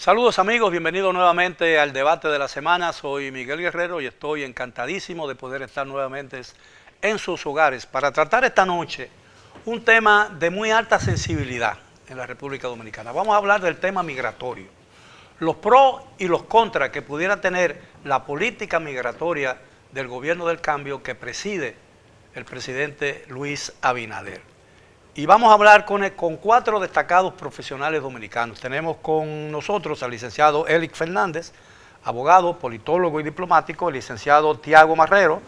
Saludos amigos, bienvenidos nuevamente al debate de la semana. Soy Miguel Guerrero y estoy encantadísimo de poder estar nuevamente en sus hogares para tratar esta noche un tema de muy alta sensibilidad en la República Dominicana. Vamos a hablar del tema migratorio, los pros y los contras que pudiera tener la política migratoria del gobierno del cambio que preside el presidente Luis Abinader. Y vamos a hablar con cuatro destacados profesionales dominicanos. Tenemos con nosotros al licenciado Elic Fernández, abogado, politólogo y diplomático, el licenciado Tiago Marrero,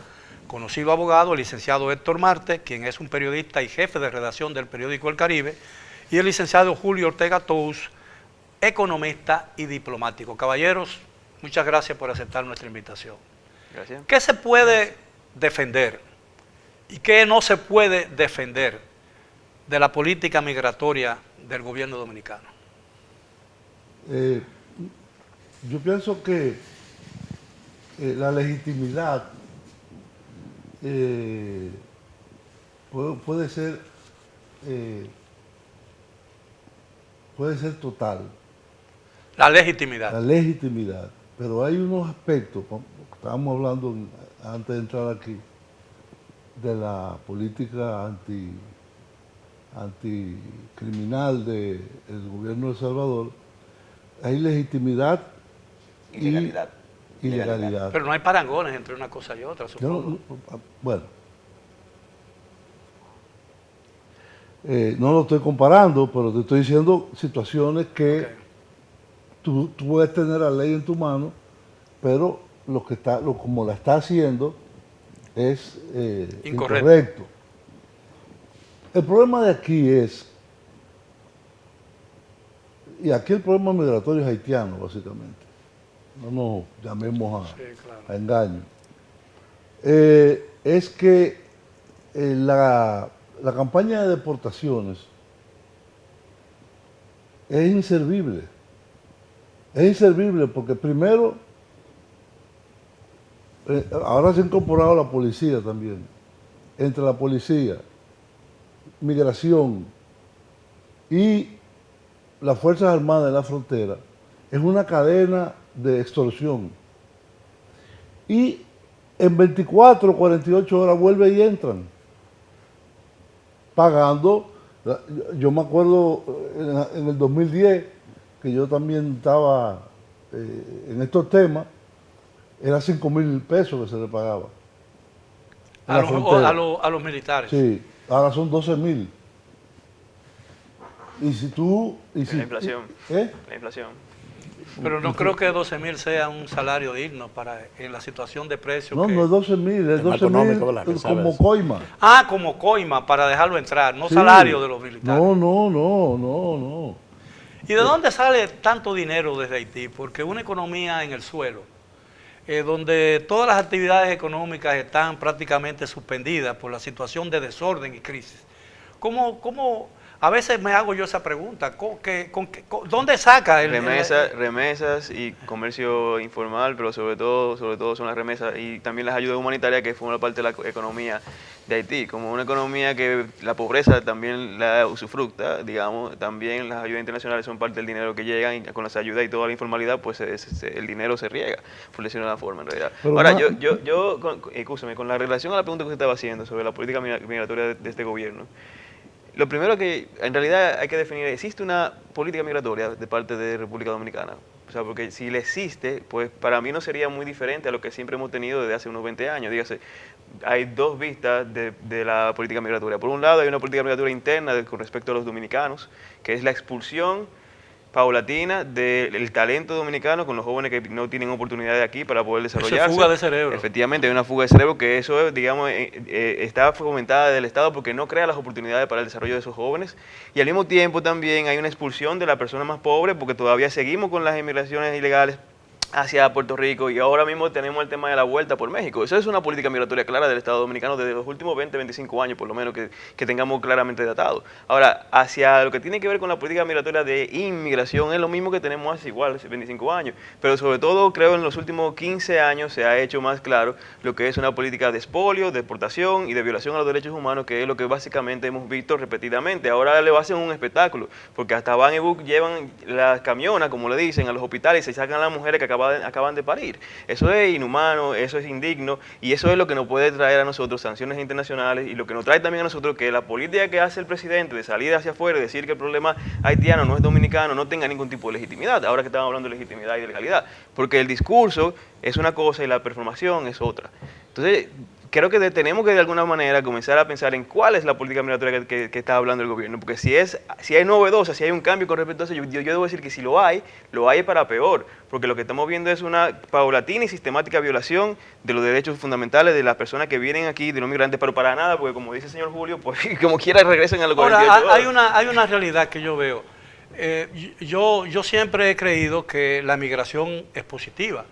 conocido abogado, el licenciado Héctor Marte, quien es un periodista y jefe de redacción del periódico El Caribe, y el licenciado Julio Ortega Tous, economista y diplomático. Caballeros, muchas gracias por aceptar nuestra invitación. Gracias. ¿Qué se puede defender y qué no se puede defender de la política migratoria del gobierno dominicano? Yo pienso que la legitimidad puede ser total. La legitimidad. La legitimidad, pero hay unos aspectos, como estábamos hablando antes de entrar aquí, de la política anticriminal del gobierno de El Salvador. Hay legitimidad y ilegalidad. Pero no hay parangones entre una cosa y otra, supongo. Bueno, no lo estoy comparando, pero te estoy diciendo situaciones que tú puedes tener la ley en tu mano, pero como la está haciendo es incorrecto. El problema de aquí es, y aquí el problema migratorio es haitiano, básicamente. No nos llamemos a engaño. Es que la campaña de deportaciones es inservible. Es inservible porque primero, ahora se ha incorporado la policía también. Entre la policía, migración y las Fuerzas Armadas en la frontera, es una cadena de extorsión. Y en 24 o 48 horas vuelven y entran, pagando. Yo me acuerdo en el 2010, que yo también estaba en estos temas, era 5,000 pesos que se le pagaba. A los militares. Sí, ahora son 12,000. Y si tú... La inflación. La inflación. Pero no creo que 12,000 sea un salario digno en la situación de precio. No, no es 12,000, es 12,000 como coima. Ah, como coima, para dejarlo entrar, no salario de los militares. No. ¿Y de dónde sale tanto dinero desde Haití? Porque una economía en el suelo, donde todas las actividades económicas están prácticamente suspendidas por la situación de desorden y crisis. ¿Cómo a veces me hago yo esa pregunta? ¿Dónde saca remesas y comercio informal, pero sobre todo son las remesas y también las ayudas humanitarias que forman parte de la economía de Haití? Como una economía que la pobreza también la usufructa, digamos, también las ayudas internacionales son parte del dinero que llegan, y con las ayudas y toda la informalidad, pues el dinero se riega, por decirlo de una forma, en realidad. Pero ahora, escúchame, con la relación a la pregunta que usted estaba haciendo sobre la política migratoria de este gobierno, lo primero que en realidad hay que definir, ¿existe una política migratoria de parte de República Dominicana? O sea, porque si le existe, pues para mí no sería muy diferente a lo que siempre hemos tenido desde hace unos 20 años. Dígase, hay dos vistas de la política migratoria. Por un lado, hay una política migratoria interna con respecto a los dominicanos, que es la expulsión paulatina del talento dominicano con los jóvenes que no tienen oportunidades aquí para poder desarrollarse. Esa fuga de cerebro. Efectivamente, hay una fuga de cerebro que eso, digamos, está fomentada del Estado porque no crea las oportunidades para el desarrollo de esos jóvenes. Y al mismo tiempo también hay una expulsión de las personas más pobres porque todavía seguimos con las inmigraciones ilegales hacia Puerto Rico, y ahora mismo tenemos el tema de la vuelta por México. Eso es una política migratoria clara del Estado Dominicano desde los últimos 20, 25 años, por lo menos, que tengamos claramente datado. Ahora, hacia lo que tiene que ver con la política migratoria de inmigración, es lo mismo que tenemos hace igual, hace 25 años, pero sobre todo creo en los últimos 15 años se ha hecho más claro lo que es una política de expolio, de deportación y de violación a los derechos humanos, que es lo que básicamente hemos visto repetidamente. Ahora le hacen un espectáculo, porque hasta van y llevan las camionas, como le dicen, a los hospitales y se sacan a las mujeres que acaban de parir. Eso es inhumano, eso es indigno, y eso es lo que nos puede traer a nosotros sanciones internacionales, y lo que nos trae también a nosotros que la política que hace el presidente de salir hacia afuera y decir que el problema haitiano no es dominicano no tenga ningún tipo de legitimidad, ahora que estamos hablando de legitimidad y de legalidad, porque el discurso es una cosa y la performación es otra. Entonces, creo que tenemos que de alguna manera comenzar a pensar en cuál es la política migratoria que está hablando el gobierno, porque si hay novedosa, si hay un cambio con respecto a eso, yo debo decir que si lo hay para peor, porque lo que estamos viendo es una paulatina y sistemática violación de los derechos fundamentales de las personas que vienen aquí, de los migrantes, pero para nada, porque como dice el señor Julio, pues como quiera regresen a los 48 Ahora, hay una realidad que yo veo. Yo siempre he creído que la migración es positiva,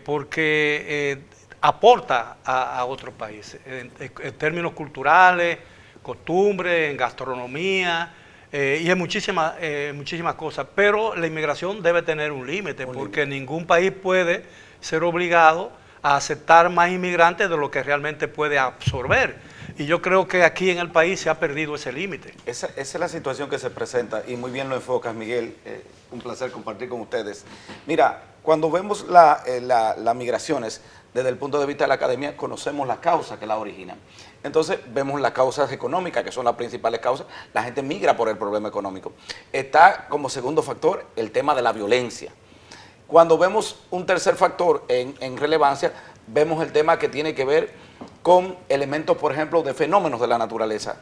porque aporta a otros países, en términos culturales, costumbres, en gastronomía y en muchísimas cosas. Pero la inmigración debe tener un límite, porque ningún país puede ser obligado a aceptar más inmigrantes de lo que realmente puede absorber. Y yo creo que aquí en el país se ha perdido ese límite. Esa es la situación que se presenta y muy bien lo enfocas, Miguel. Un placer compartir con ustedes. Mira, cuando vemos las migraciones desde el punto de vista de la academia, conocemos las causas que la originan. Entonces vemos las causas económicas, que son las principales causas. La gente migra por el problema económico. Está como segundo factor el tema de la violencia. Cuando vemos un tercer factor en relevancia, vemos el tema que tiene que ver con elementos, por ejemplo, de fenómenos de la naturaleza.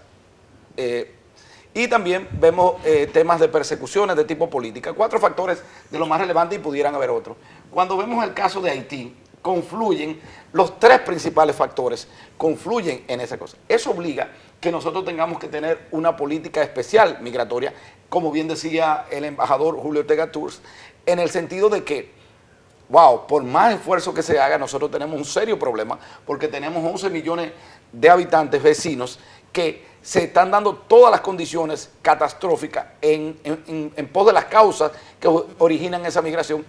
Y también vemos temas de persecuciones de tipo política. 4 factores de lo más relevantes y pudieran haber otros. Cuando vemos el caso de Haití, confluyen los 3 principales factores, confluyen en esa cosa. Eso obliga que nosotros tengamos que tener una política especial migratoria, como bien decía el embajador Julio Ortega Tours, en el sentido de que, wow, por más esfuerzo que se haga, nosotros tenemos un serio problema, porque tenemos 11 millones de habitantes vecinos que se están dando todas las condiciones catastróficas en pos de las causas que originan esa migración,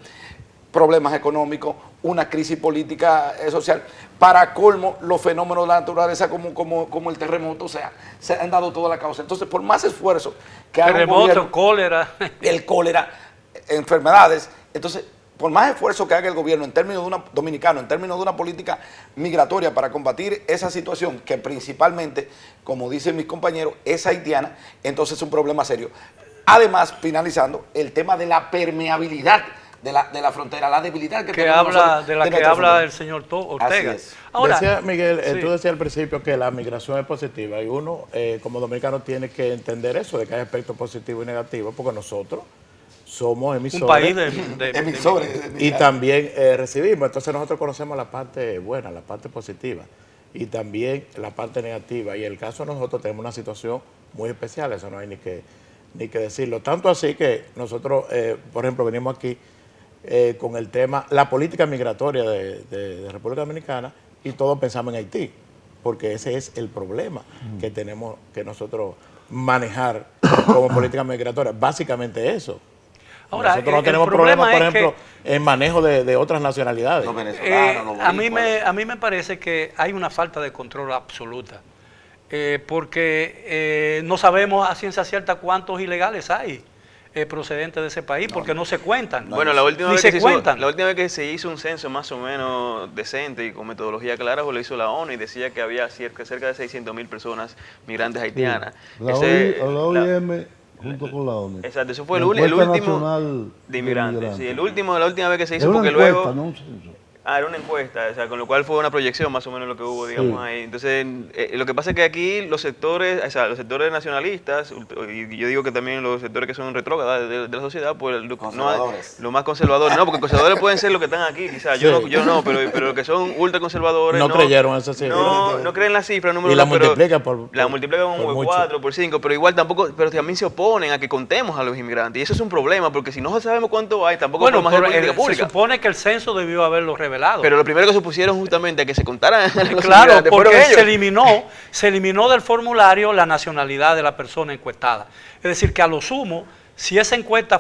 problemas económicos, una crisis política, social, para colmo los fenómenos de la naturaleza como el terremoto, o sea, se han dado toda la causa. Entonces, por más esfuerzo que haga terremoto, gobierno, cólera. El cólera, enfermedades, entonces, por más esfuerzo que haga el gobierno en términos de una política migratoria para combatir esa situación, que principalmente, como dicen mis compañeros, es haitiana, entonces es un problema serio. Además, finalizando, el tema de la permeabilidad de la frontera, la debilidad que tenemos nosotros de la que habla el señor Ortega. Así es. Ahora, decía Miguel, tú decías al principio que la migración es positiva y uno como dominicano tiene que entender eso, de que hay aspectos positivos y negativos, porque nosotros somos emisores. Un país de emisores. Y también recibimos. Entonces nosotros conocemos la parte buena, la parte positiva y también la parte negativa. Y en el caso de nosotros tenemos una situación muy especial, eso no hay ni que decirlo. Tanto así que nosotros, por ejemplo, venimos aquí con el tema, la política migratoria de República Dominicana, y todos pensamos en Haití, porque ese es el problema que tenemos que nosotros manejar como política migratoria, básicamente eso. Ahora, nosotros no tenemos problemas, por ejemplo, en manejo de otras nacionalidades. Los venezolanos, los a mí me parece que hay una falta de control absoluta, porque no sabemos a ciencia cierta cuántos ilegales hay procedentes de ese país, porque no se cuentan. Bueno, la última vez que se hizo un censo más o menos decente y con metodología clara, lo hizo la ONU y decía que había cerca de 600.000 personas migrantes haitianas. La OIM junto con la ONU. Exacto, eso fue el último de inmigrantes. Sí, la última vez que se hizo, porque luego... No un censo. Era una encuesta, o sea, con lo cual fue una proyección más o menos lo que hubo, digamos, Sí. ahí. Entonces, lo que pasa es que aquí los sectores, o sea, los sectores nacionalistas, y yo digo que también los sectores que son retrógradas de la sociedad, pues Conservadores. lo más conservadores, no, porque conservadores pueden ser los que están aquí, quizás, Sí. yo no, pero los que son ultraconservadores No creyeron esa cifra. no creen la cifra, número Y la uno, pero multiplican por la multiplican por por mucho. 4, por 5, pero igual tampoco, pero también se oponen a que contemos a los inmigrantes, y eso es un problema, porque si no sabemos cuánto hay, tampoco Bueno, podemos hacer pero política se pública. supone que el censo debió haberlo revelado. Pero lo primero que se pusieron justamente a que se contaran los Claro, inmigrantes fueron porque ellos. se eliminó del formulario la nacionalidad de la persona encuestada. Es decir, que a lo sumo, si esa encuesta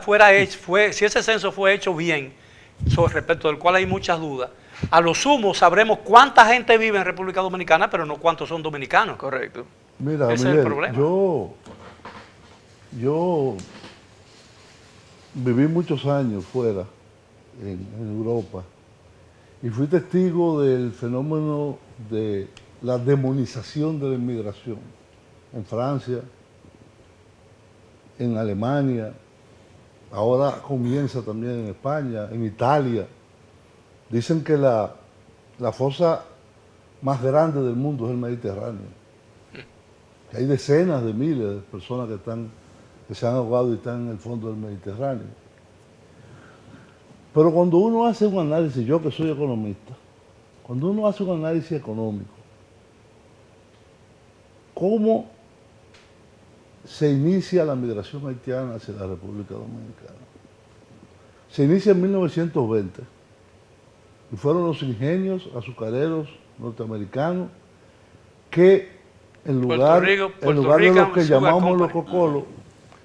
si ese censo fue hecho bien, respecto del cual hay muchas dudas, a lo sumo sabremos cuánta gente vive en República Dominicana, pero no cuántos son dominicanos. Correcto. Mira, Ese es el Miguel, problema. yo viví muchos años fuera, en Europa, y fui testigo del fenómeno de la demonización de la inmigración en Francia, en Alemania, ahora comienza también en España, en Italia. Dicen que la fosa más grande del mundo es el Mediterráneo. Que hay decenas de miles de personas que se han ahogado y están en el fondo del Mediterráneo. Pero cuando uno hace un análisis, yo que soy economista, cuando uno hace un análisis económico, ¿cómo se inicia la migración haitiana hacia la República Dominicana? Se inicia en 1920 y fueron los ingenios azucareros norteamericanos que en lugar de lo que llamamos los cocolos,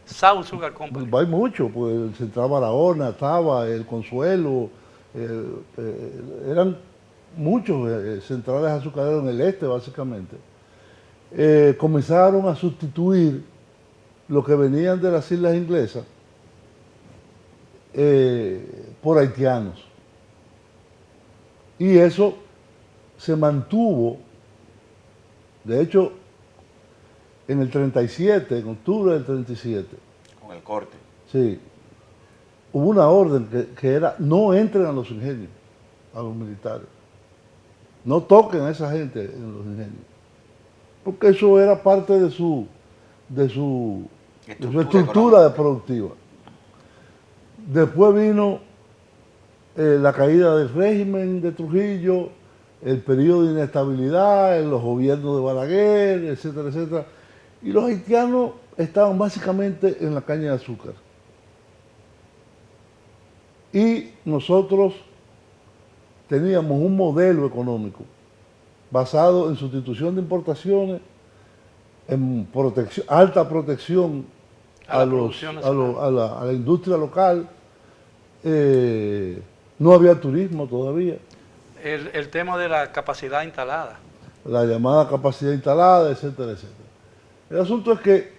South Sugar Company. hay mucho, pues Central Barahona, estaba el Consuelo, eran muchos centrales azucareros en el este básicamente. Comenzaron a sustituir lo que venían de las islas inglesas por haitianos. Y eso se mantuvo, de hecho, en el 37, en octubre del 37. Con el corte. Sí. Hubo una orden que era, no entren a los ingenios, a los militares. No toquen a esa gente en los ingenios. Porque eso era parte de su estructura productiva. Después vino la caída del régimen de Trujillo, el periodo de inestabilidad en los gobiernos de Balaguer, etcétera, etcétera. Y los haitianos estaban básicamente en la caña de azúcar. Y nosotros teníamos un modelo económico basado en sustitución de importaciones, en alta protección a la industria local. No había turismo todavía. El tema de la capacidad instalada. La llamada capacidad instalada, etcétera, etcétera. El asunto es que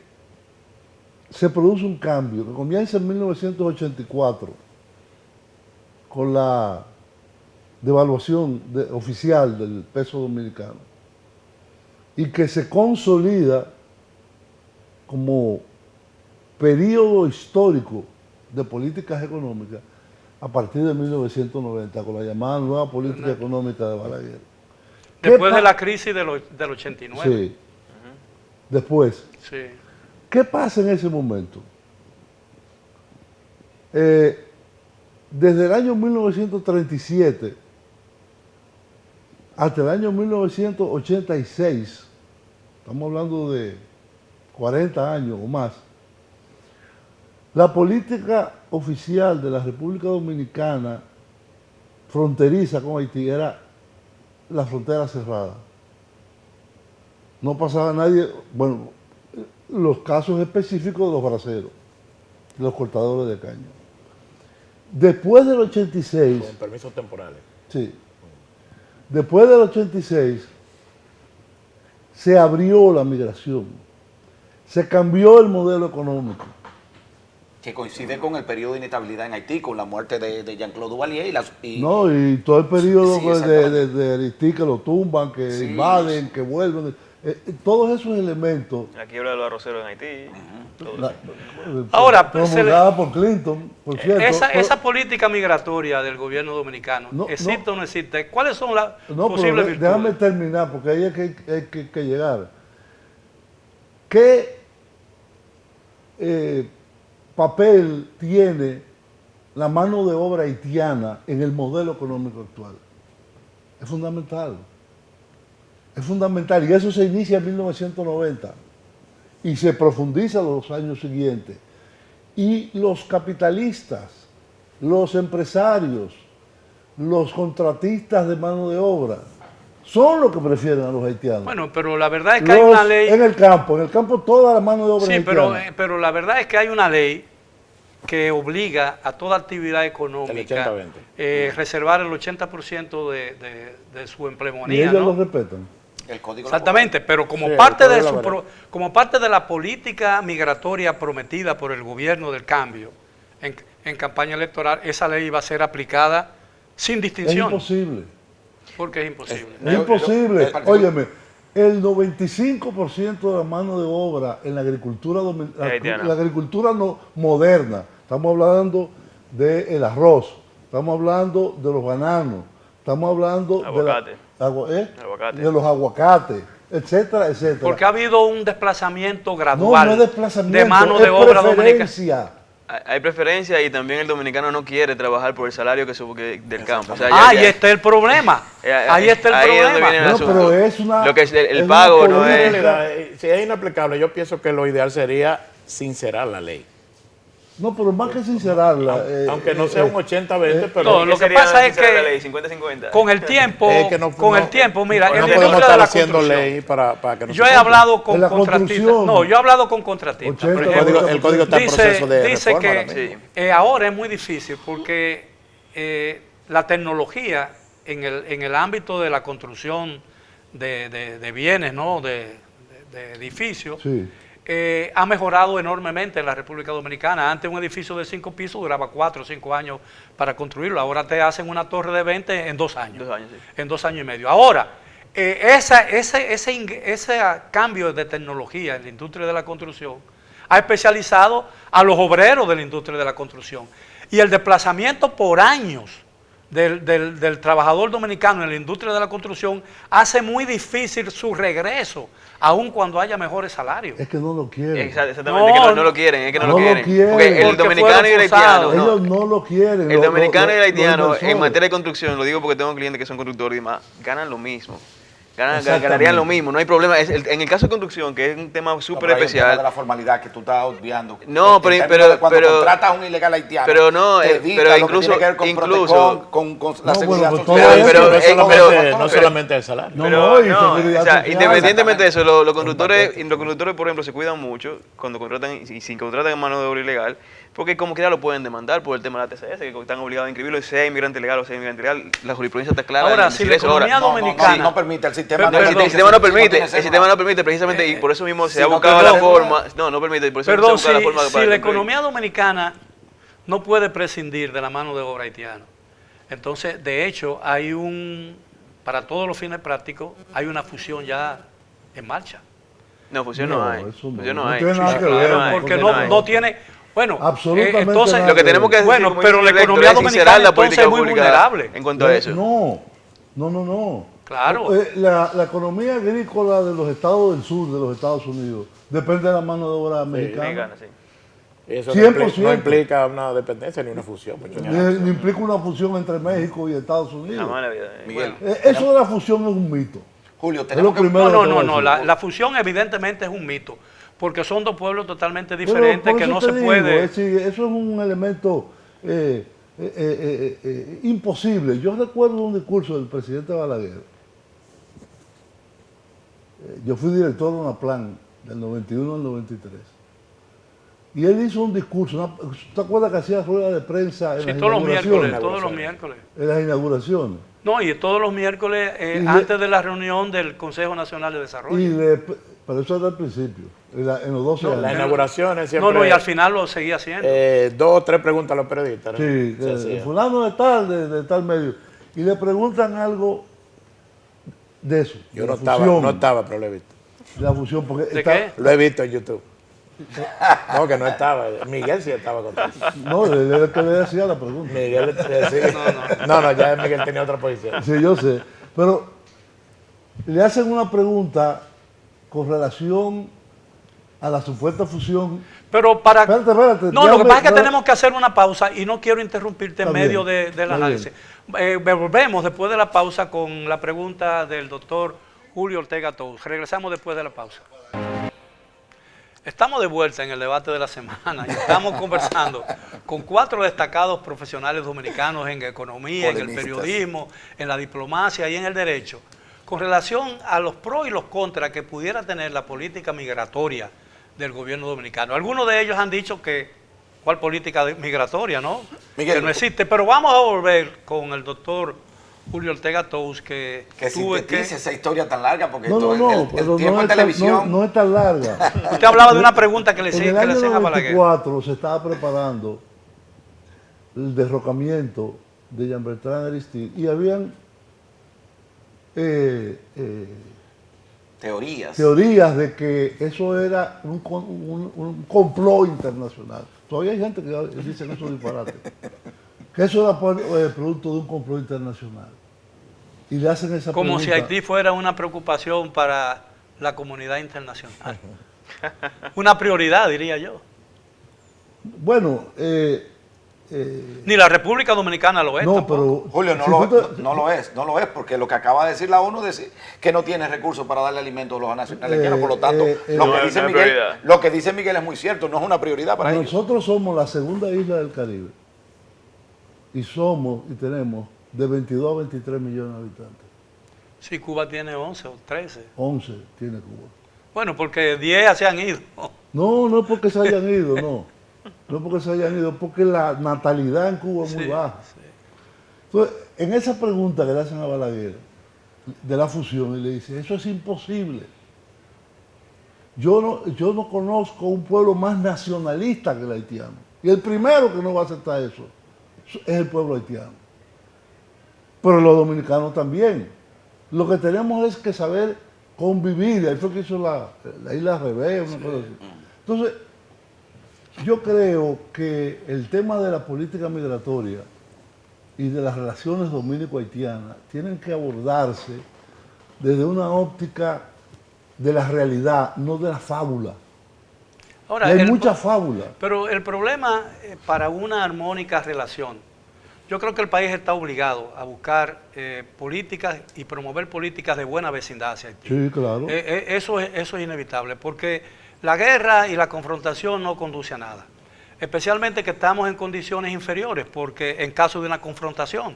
se produce un cambio que comienza en 1984 con la devaluación oficial del peso dominicano y que se consolida como periodo histórico de políticas económicas a partir de 1990 con la llamada nueva política económica de Balaguer. Después de la crisis del 89. Sí. Después. Sí. ¿Qué pasa en ese momento? Desde el año 1937 hasta el año 1986, estamos hablando de 40 años o más, la política oficial de la República Dominicana fronteriza con Haití era la frontera cerrada. No pasaba nadie, bueno, los casos específicos de los braceros, los cortadores de caña. Después del 86... Con permisos temporales. Sí. Después del 86 se abrió la migración, se cambió el modelo económico. Que coincide con el periodo de inestabilidad en Haití, con la muerte de Jean-Claude Duvalier y No, y todo el periodo Sí, exactamente. de Haití que lo tumban, que Sí. invaden, que vuelven. todos esos elementos, La quiebra de los arroceros en Haití. todo la- eso. Ahora, se le- promulgada por Clinton, por cierto. esa política migratoria del gobierno dominicano, No, ¿existe no. o no existe? ¿Cuáles son las No, posibles pero déjame virtudes? terminar, porque ahí es que hay que llegar. ¿Qué papel tiene la mano de obra haitiana en el modelo económico actual? Es fundamental. Es fundamental. Y eso se inicia en 1990 y se profundiza los años siguientes. Y los capitalistas, los empresarios, los contratistas de mano de obra, son los que prefieren a los haitianos. Bueno, pero la verdad es que hay una ley... En el campo toda la mano de obra Sí, haitiana. pero la verdad es que hay una ley que obliga a toda actividad económica El 80-20. Reservar el 80% de su Y empleomanía, ellos ¿no? lo respetan. El código Exactamente, pero como Sí, parte el de código laboral. como parte de la política migratoria prometida por el gobierno del cambio en campaña electoral, esa ley va a ser aplicada sin Es distinción, imposible. porque es imposible. Es imposible. el partido- Óyeme, el 95% de la mano de obra en la agricultura haitiana. la agricultura no, moderna, estamos hablando del arroz, estamos hablando de los bananos, estamos hablando Aguacate. de los aguacates, etcétera, etcétera. Porque ha habido un desplazamiento no, gradual no es desplazamiento, de mano es de obra dominicana. preferencia. Hay preferencia y también el dominicano no quiere trabajar por el salario que del campo. O sea, Ahí está el problema. Ahí está el ahí es donde problema. viene el No, asunto. pero es una... Lo que es el es una pago no política- es- En realidad, si es inaplicable, yo pienso que lo ideal sería sincerar la ley. No, pero más que sincerarla... Aunque no sea un 80-20, pero no, lo que sería pasa es quizá la que ley 50-50? Con el tiempo, es que no- mira, no en la podemos industria estar de la haciendo construcción, ley para que no yo se he cumpla. hablado con En la contratistas. construcción. No, yo he hablado con contratistas. 80, Por ejemplo, el código está en proceso de dice reforma ahora que mismo. Sí. ahora es muy difícil porque la tecnología en el ámbito de la construcción de bienes, ¿no? de edificios, Sí. ha mejorado enormemente en la República Dominicana. Antes un edificio de 5 pisos duraba 4 o 5 años para construirlo. Ahora te hacen una torre de 20 en 2 años. 2 años, sí. En 2 años y medio. Ahora, ese cambio de tecnología en la industria de la construcción ha especializado a los obreros de la industria de la construcción. Y el desplazamiento por años del trabajador dominicano en la industria de la construcción hace muy difícil su regreso, aun cuando haya mejores salarios. Es que no lo quieren. Exactamente, No, es que no lo quieren, es que no, no lo lo quieren. quieren. Porque el Porque dominicano y el fueron haitiano, forzados. Ellos no lo quieren. el dominicano y el los haitiano en inversores. materia de construcción, lo digo porque tengo clientes que son constructores y más, ganan lo mismo. Exactamente. Ganarían lo mismo, no hay problema. En el caso de construcción, que es un tema súper Pero hay un tema de especial, la formalidad que tú estás obviando. No, En pero- términos pero- de cuando pero- contratas a un ilegal haitiano, pero no, te evita pero lo que incluso- tiene que ver con incluso- Protecon, con la No, seguridad bueno, pues social. todo eso, pero- no pero- solamente, pero- no solamente el salario. No, pero y no, seguridad o sea, social. independientemente de eso, los conductores, por ejemplo, se cuidan mucho cuando contratan y si contratan mano de obra ilegal, porque como quiera lo pueden demandar por el tema de la TCS, que están obligados a inscribirlo, sea inmigrante legal o sea inmigrante ilegal, la jurisprudencia está clara. Ahora, en si decir la eso ahora. economía dominicana... No permite el sistema. Pero- No, perdón, el sistema no permite, tiene el ser sistema más. no permite precisamente y por eso mismo se si ha no buscado permite- la forma, no permite, por eso Perdón, se ha buscado la forma si para la cumplir. economía dominicana no puede prescindir de la mano de obra haitiana, entonces, de hecho, para todos los fines prácticos, hay una fusión ya en marcha. No, fusión no hay. eso Fusión no no hay. tiene nada Sí, que claro, ver, no hay. Porque Fusión no, hay. no tiene... Bueno, Absolutamente entonces... nada. Lo que tenemos que decir Bueno, como pero la individuo economía electo es sincerar dominicana la política entonces es muy pública vulnerable. en cuanto a eso. No. Claro. La economía agrícola de los estados del sur de los Estados Unidos depende de la mano de obra americana. Mexicana, sí. Y eso 100%. no implica una dependencia ni una fusión. mucho Ni, menos. ni implica una fusión entre México y Estados Unidos. Jamás en la vida. Miguel, Eso de la fusión es un mito. Julio, Es tenemos lo que... primero No, que no, te no, voy a no. decir. La fusión evidentemente es un mito, porque son dos pueblos totalmente Pero diferentes por que eso no te se digo, puede... es decir, eso es un elemento imposible. Yo recuerdo un discurso del presidente Balaguer. Yo fui director de una plan del 91 al 93. Y él hizo un discurso. ¿Te acuerdas que hacía rueda de prensa en Sí, las todos los inauguraciones? miércoles, todos los miércoles. En las inauguraciones. No, y todos los miércoles Y antes de la reunión del Consejo Nacional de Desarrollo. Pero eso era al principio, en los 12 Las años. inauguraciones siempre... No, y al final lo seguía haciendo. 2 o 3 preguntas a los periodistas. ¿no? Sí, Se hacía. fulano de tal medio. Y le preguntan algo de eso. Yo de no la fusión. estaba, pero lo he visto. de la fusión. Porque ¿De qué? Lo he visto en YouTube. No, que no estaba. Miguel sí estaba contigo. No, él era el que le decía la pregunta. Miguel le decía. No, ya Miguel tenía otra posición. Sí, yo sé. Pero le hacen una pregunta con relación a la supuesta fusión. Pero para... Espérate. No, lo que pasa es que tenemos que hacer una pausa y no quiero interrumpirte en Está medio bien, del está análisis. Volvemos después de la pausa con la pregunta del doctor Julio Ortega Tous. Regresamos después de la pausa. Estamos de vuelta en el debate de la semana y estamos conversando con 4 destacados profesionales dominicanos en economía, en el periodismo, en la diplomacia y en el derecho, con relación a los pros y los contras que pudiera tener la política migratoria del gobierno dominicano. Algunos de ellos han dicho que, ¿cuál política migratoria, no? Miguel, que no existe, pero vamos a volver con el doctor Julio Ortega Tous, que sintetice esa historia tan larga, porque No, el pero tiempo no en es, televisión... no es tan larga. usted hablaba de una pregunta que le En el hacían año a Balaguer. 94 se estaba preparando el derrocamiento de Jean Bertrand Aristide y habían teorías de que eso era un complot internacional. Todavía hay gente que dice que eso es disparate. Que eso era producto de un complot internacional. Y le hacen esa Como pregunta. si Haití fuera una preocupación para la comunidad internacional. Una prioridad, diría yo. Bueno, Ni la República Dominicana lo es no, tampoco. pero... Julio, si tú te- no lo es, porque lo que acaba de decir la ONU es que no tiene recursos para darle alimentos a los nacionales haitianos, por lo tanto, lo que dice Miguel es muy cierto, no es una prioridad para ellos. Nosotros somos la segunda isla del Caribe y tenemos de 22 a 23 millones de habitantes. Sí, Cuba tiene 11 o 13. 11 tiene Cuba. Bueno, porque 10 se han ido. No es porque se hayan ido, no. No es porque se hayan ido, porque la natalidad en Cuba es muy Sí, baja. sí. Entonces, en esa pregunta que le hacen a Balaguer de la fusión, y le dice, eso es imposible. Yo no conozco un pueblo más nacionalista que el haitiano. Y el primero que no va a aceptar eso es el pueblo haitiano. Pero los dominicanos también. Lo que tenemos es que saber convivir. Ahí fue que hizo la isla Revés, una cosa así. Entonces, yo creo que el tema de la política migratoria y de las relaciones dominico-haitianas tienen que abordarse desde una óptica de la realidad, no de la fábula. Ahora, Y hay mucha fábula. Pero el problema para una armónica relación, yo creo que el país está obligado a buscar políticas y promover políticas de buena vecindad hacia Haití. Sí, claro. Eso es inevitable, porque la guerra y la confrontación no conduce a nada. Especialmente que estamos en condiciones inferiores, porque en caso de una confrontación.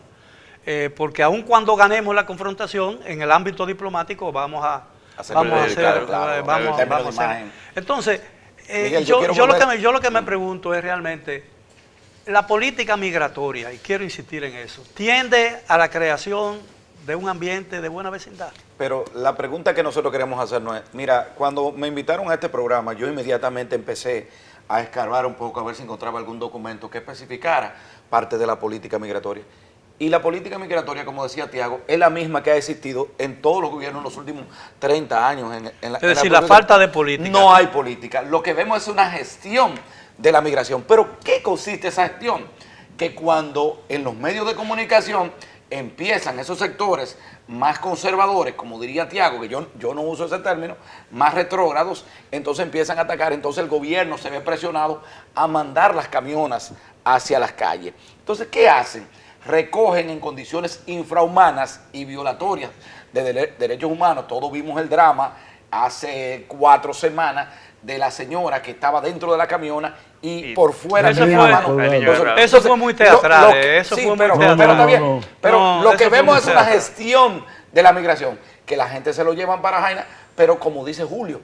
Porque aun cuando ganemos la confrontación, en el ámbito diplomático vamos a hacer. Entonces, Miguel, yo lo que me Mm. pregunto es realmente, la política migratoria, y quiero insistir en eso, tiende a la creación de un ambiente de buena vecindad. Pero la pregunta que nosotros queremos hacer no es, mira, cuando me invitaron a este programa, yo inmediatamente empecé a escarbar un poco a ver si encontraba algún documento que especificara parte de la política migratoria. Y la política migratoria, como decía Tiago, es la misma que ha existido en todos los gobiernos en los últimos 30 años. Es decir, la falta de política. No hay política. Lo que vemos es una gestión de la migración. Pero ¿qué consiste esa gestión? Que cuando en los medios de comunicación empiezan esos sectores más conservadores, como diría Tiago, que yo no uso ese término, más retrógrados, entonces empiezan a atacar, entonces el gobierno se ve presionado a mandar las camionas hacia las calles. Entonces, ¿qué hacen? Recogen en condiciones infrahumanas y violatorias de derechos humanos. Todos vimos el drama hace 4 semanas de la señora que estaba dentro de la camiona y por fuera Eso tenía fue- la mano. Eso fue muy teatral, eso fue muy pero teatral. está bien. Pero No, lo eso que fue vemos muy es una teatral. gestión de la migración, que la gente se lo llevan para Jaina, pero como dice Julio,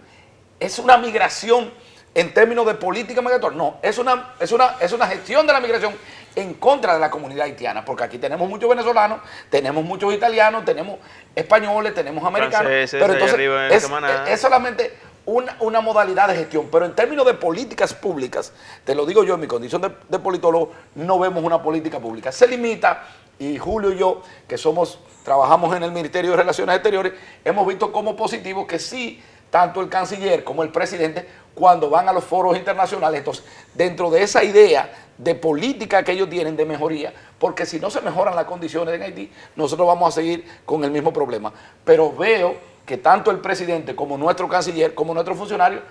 es una migración en términos de política migratoria. No, es una gestión de la migración en contra de la comunidad haitiana, porque aquí tenemos muchos venezolanos, tenemos muchos italianos, tenemos españoles, tenemos americanos, Franceses, pero allá entonces arriba en la Camaná. es solamente una modalidad de gestión, pero en términos de políticas públicas, te lo digo yo en mi condición de politólogo, no vemos una política pública. Se limita, y Julio y yo, que trabajamos en el Ministerio de Relaciones Exteriores, hemos visto como positivo que sí tanto el canciller como el presidente, cuando van a los foros internacionales. Entonces, dentro de esa idea de política que ellos tienen de mejoría, porque si no se mejoran las condiciones en Haití, nosotros vamos a seguir con el mismo problema. Pero veo que tanto el presidente como nuestro canciller, como nuestros funcionarios,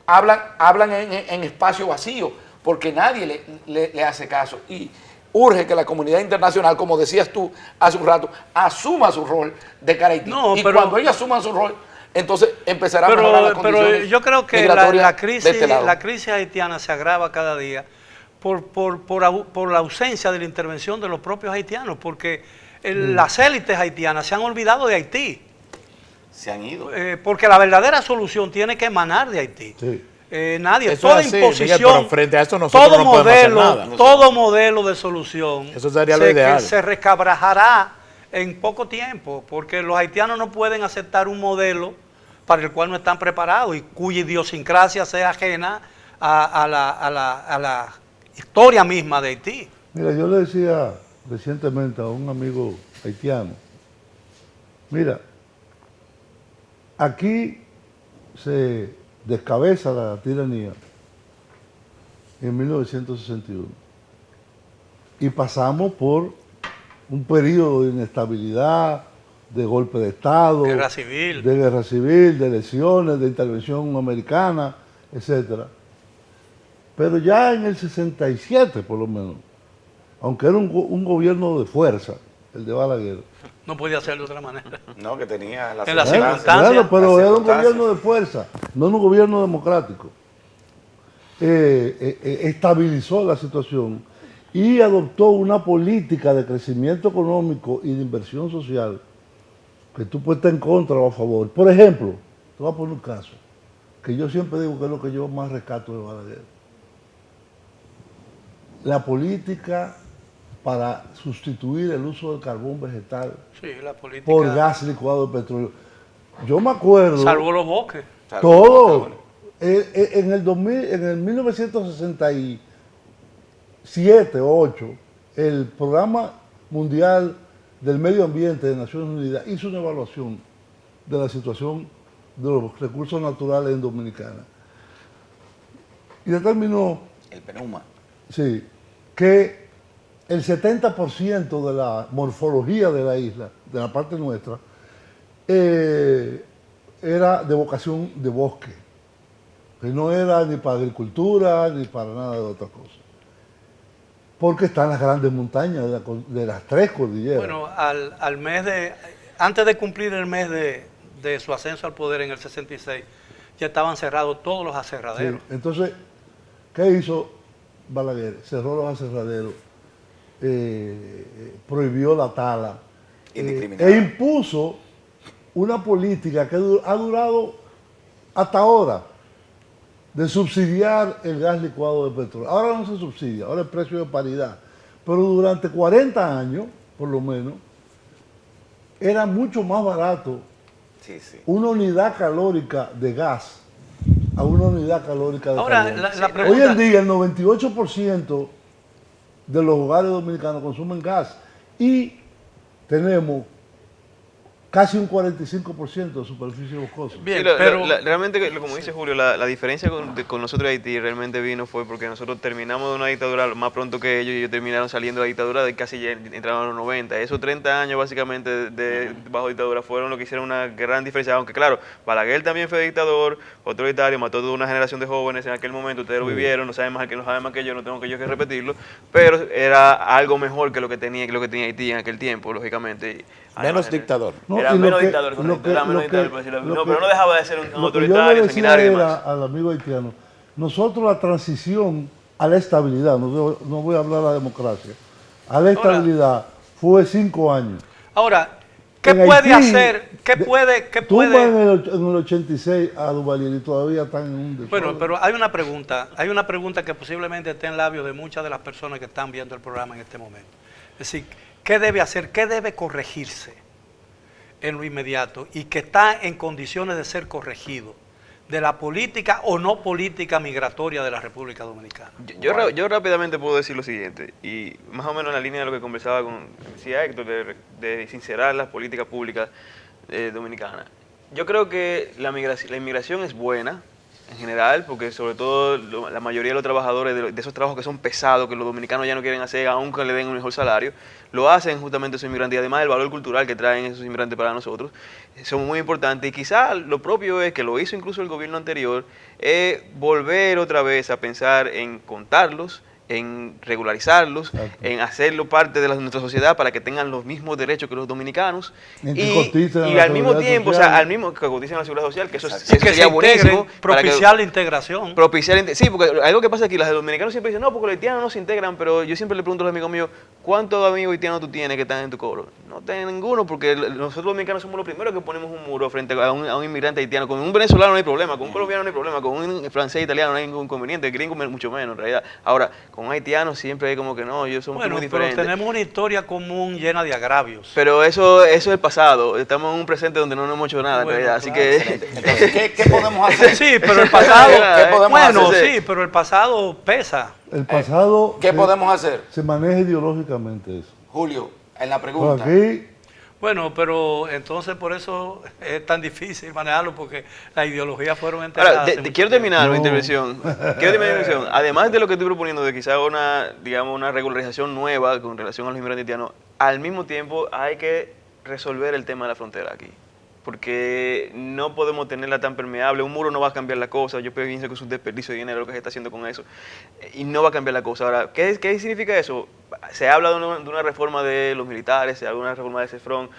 hablan en espacio vacío, porque nadie le hace caso. Y urge que la comunidad internacional, como decías tú hace un rato, asuma su rol de cara a Haití. No, y pero, cuando ellos asuman su rol, entonces empezará a mejorar las condiciones. Pero yo creo que migratorias la de este lado. crisis haitiana se agrava cada día por la ausencia de la intervención de los propios haitianos, porque las élites haitianas se han olvidado de Haití. Se han ido. Porque la verdadera solución tiene que emanar de Haití. Sí. Nadie, Eso toda es así, imposición, Miguel, pero frente a esto nosotros no podemos hacer nada. todo modelo de solución Eso sería lo ideal. se rescabrajará en poco tiempo, porque los haitianos no pueden aceptar un modelo para el cual no están preparados y cuya idiosincrasia sea ajena a la historia misma de Haití. Mira, yo le decía recientemente a un amigo haitiano, mira, aquí se descabeza la tiranía en 1961 y pasamos por un periodo de inestabilidad, de golpe de Estado, de guerra civil, de elecciones, de intervención americana, etcétera. Pero ya en el 67, por lo menos, aunque era un gobierno de fuerza, el de Balaguer. No podía ser de otra manera. No, que tenía las En las circunstancias. circunstancias. Claro, pero Las era un circunstancias. gobierno de fuerza, no un gobierno democrático. Estabilizó la situación y adoptó una política de crecimiento económico y de inversión social que tú puedes estar en contra o a favor. Por ejemplo, te voy a poner un caso, que yo siempre digo que es lo que yo más rescato de Balaguer. La política para sustituir el uso del carbón vegetal Sí, la política. por gas licuado de petróleo. Yo me acuerdo... Salvó los bosques. Todo. En el 2000, en el 1967 o 8, el Programa Mundial del Medio Ambiente de Naciones Unidas hizo una evaluación de la situación de los recursos naturales en Dominicana. Y determinó, El PENUMA. sí, que el 70% de la morfología de la isla, de la parte nuestra, era de vocación de bosque, que no era ni para agricultura ni para nada de otra cosa. Porque están las grandes montañas de las tres cordilleras. Bueno, antes de cumplir el mes de su ascenso al poder en el 66, ya estaban cerrados todos los aserraderos. Sí. Entonces, ¿qué hizo Balaguer? Cerró los aserraderos, prohibió la tala Indiscriminada. e impuso una política que ha durado hasta ahora de subsidiar el gas licuado de petróleo. Ahora no se subsidia, ahora el precio de paridad. Pero durante 40 años, por lo menos, era mucho más barato Sí, sí. una unidad calórica de gas a una unidad calórica de Ahora, carbón. la pregunta... Hoy en día el 98% de los hogares dominicanos consumen gas y tenemos casi un 45% de superficie boscosa. Bien, Sí, pero... realmente, como dice Julio, la diferencia con nosotros de Haití realmente vino fue porque nosotros terminamos de una dictadura más pronto que ellos y ellos terminaron saliendo de la dictadura de casi ya entraron a los 90. Esos 30 años básicamente bajo dictadura fueron lo que hicieron una gran diferencia, aunque claro, Balaguer también fue dictador, autoritario, mató a toda una generación de jóvenes en aquel momento, ustedes lo vivieron, no saben más que yo, no tengo que yo que repetirlo, pero era algo mejor que lo que tenía Haití en aquel tiempo, lógicamente. Menos dictador. No, Era y lo menos que- dictador, lo correcto, que- era menos lo dictador, que- por decirlo. lo No, que- pero no dejaba de ser un Lo que yo autoritario, le decía sanguinario y era demás. al amigo haitiano, nosotros la transición a la estabilidad, no voy a hablar de la democracia, a la estabilidad fue 5 años. Ahora, ¿qué En puede Haití, hacer? ¿Qué tumban puede? en el 86 a Duvalier y todavía están en un desorden. Bueno, pero hay una pregunta que posiblemente esté en labios de muchas de las personas que están viendo el programa en este momento. Es decir, ¿qué debe hacer? ¿Qué debe corregirse en lo inmediato y que está en condiciones de ser corregido de la política o no política migratoria de la República Dominicana? Yo rápidamente puedo decir lo siguiente, y más o menos en la línea de lo que conversaba decía Héctor, de sincerar las políticas públicas dominicanas. Yo creo que la inmigración es buena en general, porque sobre todo la mayoría de los trabajadores de esos trabajos que son pesados, que los dominicanos ya no quieren hacer, aunque le den un mejor salario, lo hacen justamente esos inmigrantes. Y además el valor cultural que traen esos inmigrantes para nosotros son muy importantes. Y quizás lo propio es que lo hizo incluso el gobierno anterior, es volver otra vez a pensar en contarlos, en regularizarlos, en hacerlo parte de nuestra sociedad para que tengan los mismos derechos que los dominicanos y al mismo tiempo, o sea, al mismo que coticen a la seguridad social, que eso, eso que sería buenísimo. Propiciar la integración. Sí, porque algo que pasa aquí, los dominicanos siempre dicen, no, porque los haitianos no se integran, pero yo siempre le pregunto a los amigos míos, ¿cuántos amigos haitianos tú tienes que están en tu coro? No tengo ninguno, porque nosotros los dominicanos somos los primeros que ponemos un muro frente a un inmigrante haitiano. Con un venezolano no hay problema, con un colombiano no hay problema, con un francés, italiano no hay ningún inconveniente, gringo mucho menos en realidad. Ahora, con un haitiano siempre hay como que no, ellos son muy diferentes. Pero tenemos una historia común llena de agravios. Pero eso es el pasado, estamos en un presente donde no hemos hecho nada en realidad, así que... Entonces, ¿qué podemos hacer? Sí, pero el pasado... ¿Qué podemos hacer? Sí, pero el pasado pesa. El pasado... ¿Qué podemos hacer? Se maneja ideológicamente eso. Julio, en la Pero pregunta. aquí, Bueno, pero entonces por eso es tan difícil manejarlo, porque las ideologías fueron Ahora, enterradas. quiero terminar No. mi intervención. Además de lo que estoy proponiendo de quizá una regularización nueva con relación a los inmigrantes haitianos, al mismo tiempo hay que resolver el tema de la frontera aquí. Porque no podemos tenerla tan permeable. Un muro no va a cambiar la cosa. Yo pienso que es un desperdicio de dinero lo que se está haciendo con eso. Y no va a cambiar la cosa. Ahora, ¿qué significa eso? Se habla de una reforma de los militares, se habla de una reforma de CEFRON.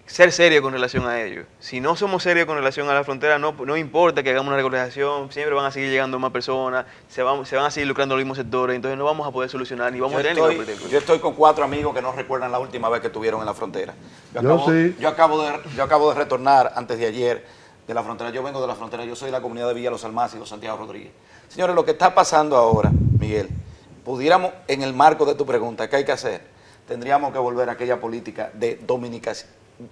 Ser serio con relación a ello. Si no somos serios con relación a la frontera, no importa que hagamos una regularización, siempre van a seguir llegando más personas, se van a seguir lucrando los mismos sectores, entonces no vamos a poder solucionar ni vamos a tener ningún pretexto. Yo estoy con 4 amigos que no recuerdan la última vez que estuvieron en la frontera. Yo acabo de retornar antes de ayer de la frontera. Yo vengo de la frontera, yo soy de la comunidad de Villa Los Almácigos, Santiago Rodríguez. Señores, lo que está pasando ahora, Miguel, pudiéramos, en el marco de tu pregunta, ¿qué hay que hacer? Tendríamos que volver a aquella política de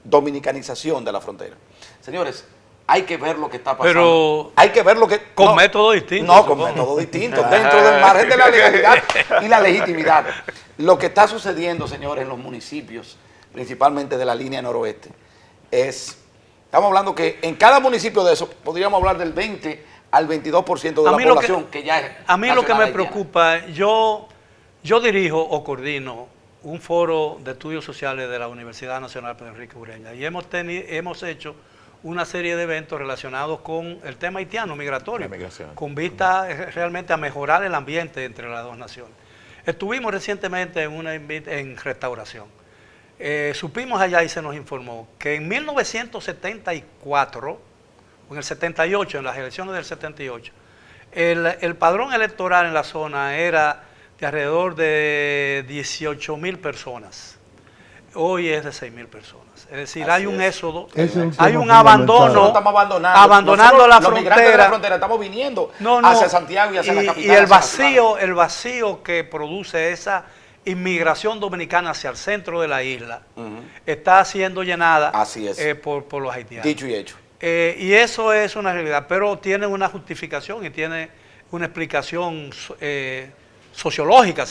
dominicanización de la frontera. Señores, hay que ver lo que está pasando. Pero hay que ver lo que... con métodos distintos. No, con métodos distintos, dentro del margen de la legalidad y la legitimidad. Lo que está sucediendo, señores, en los municipios, principalmente de la línea noroeste, estamos hablando que en cada municipio de eso, podríamos hablar del 20 al 22% de la población que ya es a mí lo que me nacional preocupa, yo dirijo o coordino un foro de estudios sociales de la Universidad Nacional Pedro Enrique Ureña y hemos hecho una serie de eventos relacionados con el tema haitiano migratorio, con vista realmente a mejorar el ambiente entre las dos naciones. Estuvimos recientemente en restauración. Supimos allá y se nos informó que en 1974, o en el 78, en las elecciones del 78, el padrón electoral en la zona era de alrededor de 18.000 personas. Hoy es de 6.000 personas. Es decir, hay un éxodo, hay un abandono, estamos abandonando la los migrantes de la frontera. frontera, estamos viniendo hacia Santiago y hacia la capital. Y el vacío que produce esa inmigración dominicana hacia el centro de la isla está siendo llenada por los haitianos. Dicho y hecho. Y eso es una realidad, pero tiene una justificación y tiene una explicación sociológica,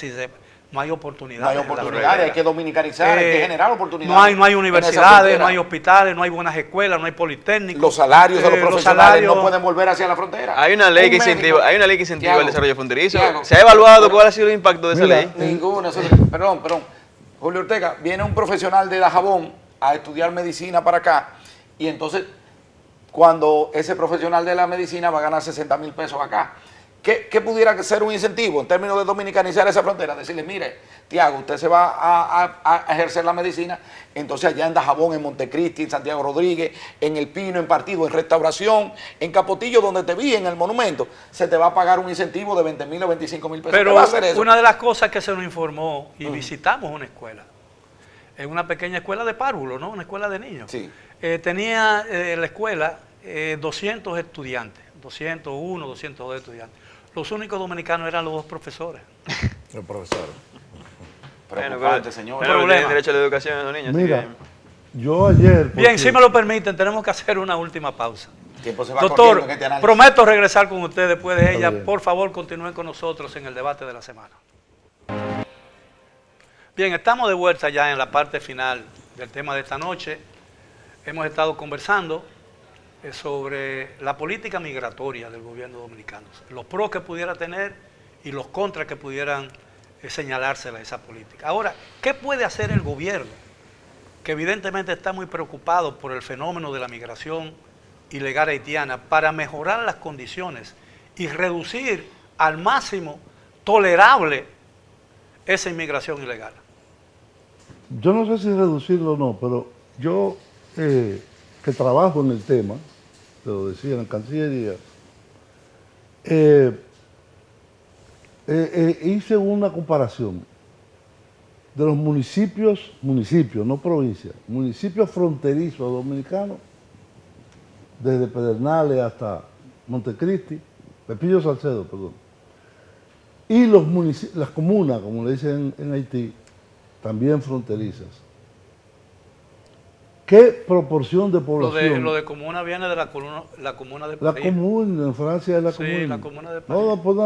no hay oportunidades. No hay oportunidades, hay que dominicanizar, hay que generar oportunidades. No hay universidades, no hay hospitales, no hay buenas escuelas, no hay politécnicos. Los salarios de los profesionales no pueden volver hacia la frontera. Hay una ley que incentiva el desarrollo fronterizo. ¿Se ha evaluado cuál ha sido el impacto de esa ley? Ninguna. Perdón. Julio Ortega, viene un profesional de Dajabón a estudiar medicina para acá y entonces cuando ese profesional de la medicina va a ganar 60,000 pesos acá. ¿Qué pudiera ser un incentivo en términos de dominicanizar esa frontera? Decirle, mire, Tiago, usted se va a ejercer la medicina, entonces allá en Dajabón, en Montecristi, en Santiago Rodríguez, en El Pino, en Partido, en Restauración, en Capotillo, donde te vi, en el monumento, se te va a pagar un incentivo de 20,000 o 25,000 pesos. Pero ¿Qué va a hacer eso? una de las cosas que se nos informó, y visitamos una escuela, es una pequeña escuela de párvulos, ¿no? Una escuela de niños. Sí. Tenía la escuela 200 estudiantes, 201, 202 estudiantes. Los únicos dominicanos eran los 2 profesores. Los profesores. Preocupante, señor. Pero tienen derecho a la educación de los niños. mira, yo ayer... Bien, si me lo permiten, tenemos que hacer una última pausa. El tiempo se va Doctor, corriendo en este análisis. prometo regresar con usted después de ella. bien. Por favor, continúen con nosotros en el debate de la semana. Bien, estamos de vuelta ya en la parte final del tema de esta noche. Hemos estado conversando sobre la política migratoria del gobierno dominicano, los pros que pudiera tener y los contras que pudieran señalársela a esa política. Ahora, ¿qué puede hacer el gobierno, que evidentemente está muy preocupado por el fenómeno de la migración ilegal haitiana, para mejorar las condiciones y reducir al máximo tolerable esa inmigración ilegal? Yo no sé si reducirlo o no, pero yo que trabajo en el tema, te lo decía en la Cancillería, hice una comparación de los municipios, no provincias, municipios fronterizos dominicanos, desde Pedernales hasta Montecristi, Pepillo Salcedo, perdón, y las comunas, como le dicen en Haití, también fronterizas. ¿Qué proporción de población? Lo de comuna viene de la comuna de La París. comuna, en Francia es la comuna. Sí, la comuna de París. No, pues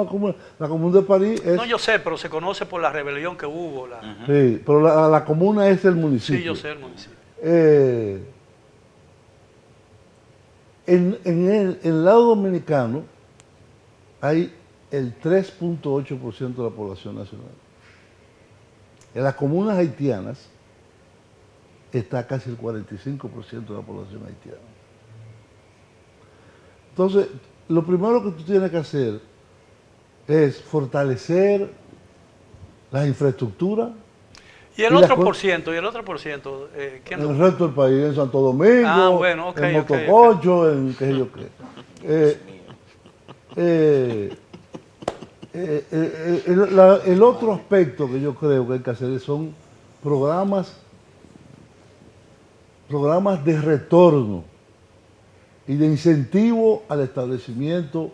la comuna de París es... No, yo sé, pero se conoce por la rebelión que hubo. Sí, pero la comuna es el municipio. Sí, yo sé el municipio. En el lado dominicano hay el 3.8% de la población nacional. En las comunas haitianas está casi el 45% de la población haitiana. Entonces, lo primero que tú tienes que hacer es fortalecer las infraestructuras. ¿Y el otro por ciento? ¿Quién En lo... el resto del país, en Santo Domingo, bueno, ok, en ok. Motoconcho, en qué sé yo qué. El otro aspecto que yo creo que hay que hacer son programas de retorno y de incentivo al establecimiento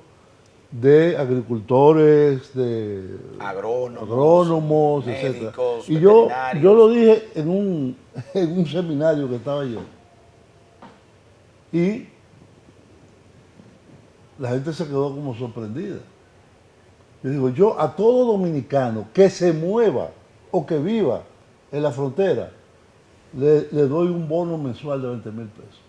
de agricultores, de agrónomos, médicos, etc. Y yo veterinarios. lo dije en un seminario que estaba yo. Y la gente se quedó como sorprendida. Yo digo, a todo dominicano que se mueva o que viva en la frontera, le doy un bono mensual de 20,000 pesos.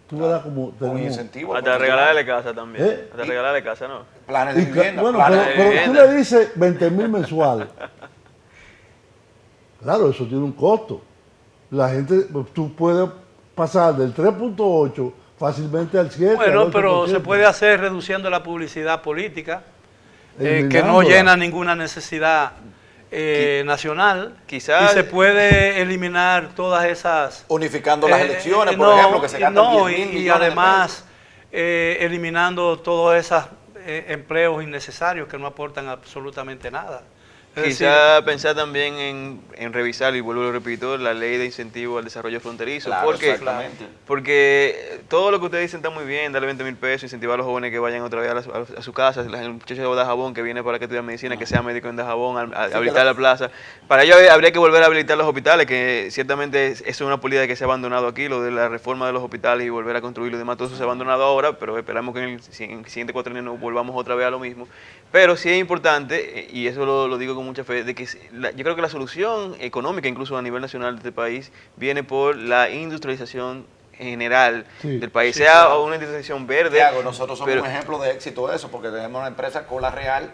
Tú verás como Con tenemos... incentivo. Hasta regalarle casa también. ¿Eh? Hasta regalarle casa, ¿no? Planes de vivienda. Bueno, planes de pero tú vivienda. le dices 20,000 mensuales. Claro, eso tiene un costo. La gente, tú puedes pasar del 3.8 fácilmente al 7. Bueno, al 8%. pero se puede hacer reduciendo la publicidad política, que no Eliminándola. llena ninguna necesidad nacional. Quizás- Y se puede eliminar todas esas... Unificando las elecciones, por no, ejemplo, que se gastan 10,000 millones y de además eliminando todos esos empleos innecesarios que no aportan absolutamente nada. Es decir, Quizá pensar también en revisar, y vuelvo y lo repito, la ley de incentivo al desarrollo fronterizo. Claro, porque, exactamente. porque todo lo que ustedes dicen está muy bien, darle 20,000 pesos, incentivar a los jóvenes que vayan otra vez a su casa, el muchacho de Dajabón que viene para que estudie medicina, que sea médico en Dajabón, habilitar la plaza. Para ello habría que volver a habilitar los hospitales, que ciertamente eso es una política que se ha abandonado aquí, lo de la reforma de los hospitales y volver a construir y demás, todo eso se ha abandonado ahora, pero esperamos que en el siguiente 4 años no volvamos otra vez a lo mismo. Pero sí es importante, y eso lo digo con mucha fe, de que yo creo que la solución económica, incluso a nivel nacional de este país, viene por la industrialización general del país, Sí, sea claro. una industrialización verde. Tiago, nosotros somos pero- un ejemplo de éxito de eso, porque tenemos una empresa Cola Real,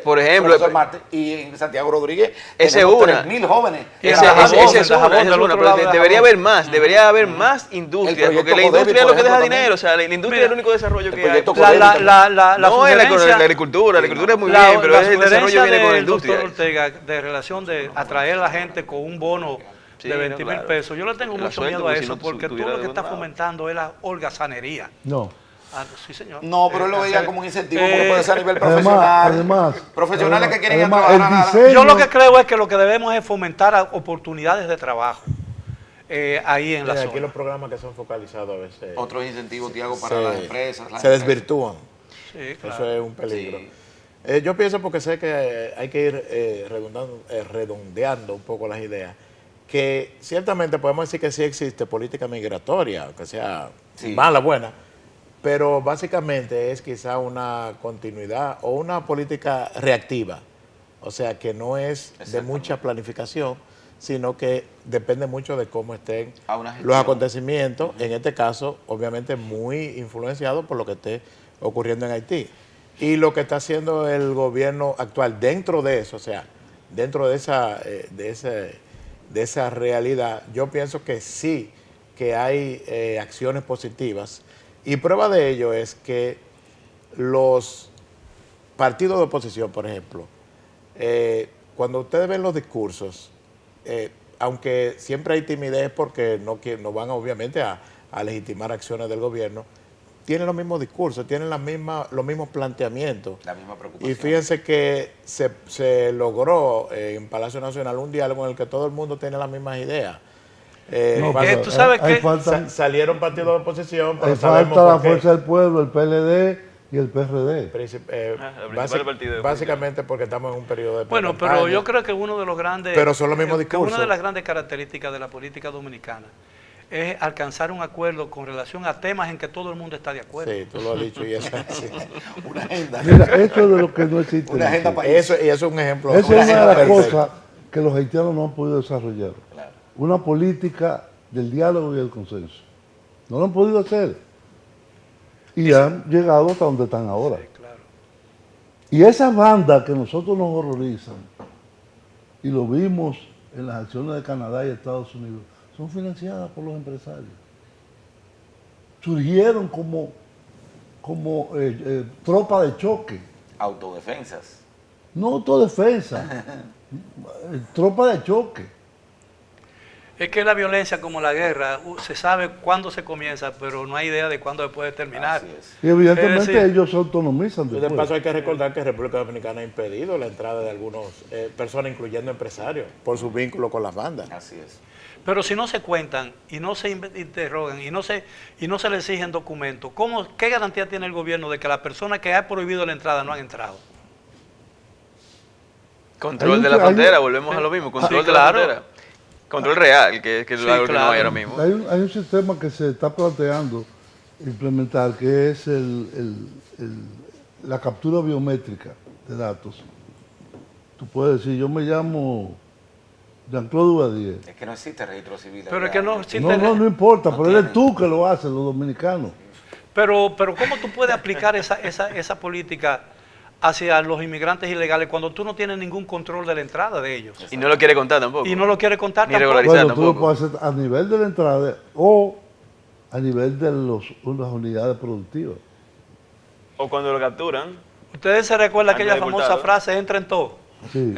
Por ejemplo, Profesor Marte, y en Santiago Rodríguez Ese tenemos una. 3,000 jóvenes. Ese Esa Dajabón, es Dajabón, una, del otro pero lado de debería Dajabón. haber más, debería haber más industria, El porque la proyecto industria es Codevi, lo que deja por ejemplo, dinero, o sea, la industria es el único desarrollo que hay. proyecto la No, es la sugerencia- agricultura es muy bien, pero es el desarrollo viene con la del industria. doctor Ortega de relación de atraer a la gente con un bono Sí, de no, 20,000 claro. pesos. Yo le tengo La mucho suerte, miedo a porque si eso, no, porque tuviera todo lo que de está buen lado. fomentando es la holgazanería. No. Sí, señor. No, pero él lo veía Hacer- como un incentivo, porque puede ser a nivel Además- profesional. además- profesionales que quieren ir a además, trabajar el a la- diseño- Yo lo que creo es que lo que debemos es fomentar oportunidades de trabajo ahí en la Aquí zona. los programas que son focalizados a veces Otros incentivos, Tiago, para las empresas. las se empresas. desvirtúan. Sí, claro. Eso es un peligro. Sí. Yo pienso, porque sé que hay que ir redondeando un poco las ideas, que ciertamente podemos decir que sí existe política migratoria, aunque sea Sí. mala, buena, pero básicamente es quizá una continuidad o una política reactiva, o sea que no es de mucha planificación, sino que depende mucho de cómo estén A una gestión. los acontecimientos, en este caso, obviamente muy influenciado por lo que esté ocurriendo en Haití. Y lo que está haciendo el gobierno actual dentro de eso, o sea, dentro de esa realidad, yo pienso que sí, que hay acciones positivas. Y prueba de ello es que los partidos de oposición, por ejemplo, cuando ustedes ven los discursos, aunque siempre hay timidez porque no van obviamente a legitimar acciones del gobierno, tienen los mismos discursos, tienen los mismos planteamientos. La misma preocupación. Y fíjense que se logró en Palacio Nacional un diálogo en el que todo el mundo tiene las mismas ideas. No, Falta- tú sabes ahí que faltan, salieron partidos de oposición, pero ahí sabemos falta la por qué. Fuerza del Pueblo, el PLD y el PRD. el principal partido de Básicamente porque estamos en un periodo de bueno, pero pre-campaña. yo creo que uno de los grandes... Pero son los mismos que discursos. una de las grandes características de la política dominicana es alcanzar un acuerdo con relación a temas en que todo el mundo está de acuerdo. Sí, tú lo has dicho y eso es así. Una agenda. Mira, esto es de lo que no existe. Una agenda país. Eso es un ejemplo. Esa es una de las perfecto. cosas que los haitianos no han podido desarrollar. Claro. Una política del diálogo y el consenso. No lo han podido hacer. Y han llegado hasta donde están ahora. Sí, claro. Y esas bandas que nosotros nos horrorizan, y lo vimos en las acciones de Canadá y Estados Unidos, son financiadas por los empresarios. Surgieron como tropa de choque, Autodefensas. no autodefensa, tropa de choque. Es que la violencia como la guerra, se sabe cuándo se comienza, pero no hay idea de cuándo se puede terminar. Así es. Y evidentemente Es decir, ellos se autonomizan Y de después. paso hay que recordar que República Dominicana ha impedido la entrada de algunas personas, incluyendo empresarios, por su vínculo con las bandas. Así es. Pero si no se cuentan y no se interrogan y no se le exigen documentos, ¿qué garantía tiene el gobierno de que las personas que ha prohibido la entrada no han entrado? Control de la frontera, volvemos a lo mismo, control de la claro. frontera. Control real, que es Sí, algo que no claro. hay ahora mismo. Hay un sistema que se está planteando implementar, que es la captura biométrica de datos. Tú puedes decir, yo me llamo Jean-Claude Duvalier. Es que no existe registro civil. Pero es allá. que no existe... No importa, No pero tiene. eres tú que lo haces, los dominicanos. Pero ¿cómo tú puedes aplicar esa política hacia los inmigrantes ilegales cuando tú no tienes ningún control de la entrada de ellos? Y no lo quiere contar tampoco. Y no lo quieres contar Ni tampoco. regularizar. Bueno, tú lo tampoco. puedes hacer a nivel de la entrada o a nivel de las unidades productivas. O cuando lo capturan. Ustedes se recuerdan Antes aquella de famosa deportado. frase, entra en todo. Sí.